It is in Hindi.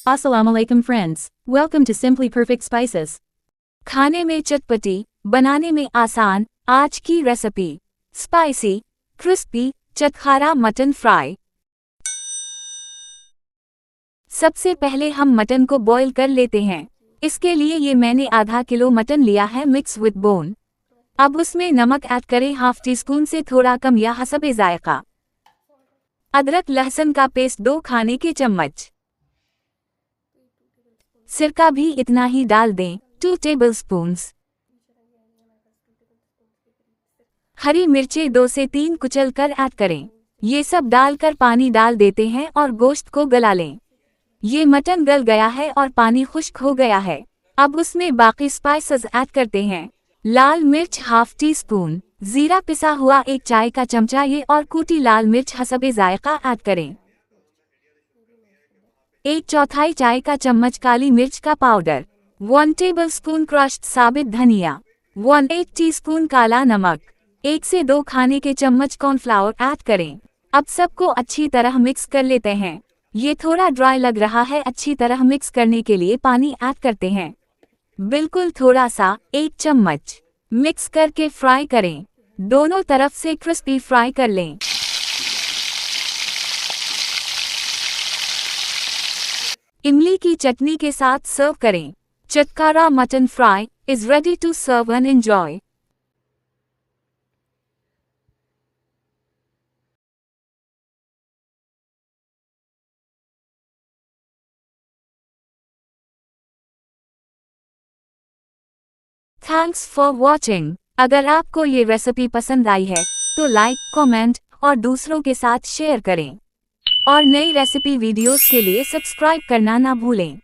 Assalamualaikum friends. Welcome to Simply Perfect Spices. खाने में चटपटी, बनाने में आसान, आज की recipe spicy, crispy, चटखारा mutton fry. सबसे पहले हम मटन को बॉईल कर लेते हैं। इसके लिए ये मैंने आधा किलो मटन लिया है मिक्स विद बोन। अब उसमें नमक ऐड करें हाफ टी स्पून से थोड़ा कम या हसबे जायका। अदरक लहसुन का पेस्ट 2 खाने के चम्मच। सिरका भी इतना ही डाल दें 2 टेबलस्पून्स। हरी मिर्चें 2 से 3 कुचल कर ऐड करें। ये सब डालकर पानी डाल देते हैं और गोश्त को गला लें। ये मटन गल गया है और पानी खुश्क हो गया है। अब उसमें बाकी स्पाइसेस ऐड करते हैं। लाल मिर्च हाफ टी स्पून, जीरा पिसा हुआ 1 चाय का चमचा ये और कूटी लाल मिर्च हसबे जायका ऐड करें। 1/4 चाय का चम्मच काली मिर्च का पाउडर, 1 टेबलस्पून क्रश्ड साबित धनिया, 1/8 टीस्पून काला नमक, 1 से 2 खाने के चम्मच कॉर्नफ्लावर ऐड करें। अब सबको अच्छी तरह मिक्स कर लेते हैं। ये थोड़ा ड्राई लग रहा है, अच्छी तरह मिक्स करने के लिए पानी ऐड करते हैं। बिल्कुल थोड़ा सा 1 चम्मच। मिक्स करके फ्राई करें। दोनों तरफ से क्रिस्पी फ्राई कर लें। इमली की चटनी के साथ सर्व करें। चटखारा mutton fry is ready to serve and enjoy. Thanks for watching. अगर आपको ये रेसिपी पसंद आई है तो लाइक, कमेंट और दूसरों के साथ शेयर करें। और नई रेसिपी वीडियोस के लिए सब्सक्राइब करना ना भूलें।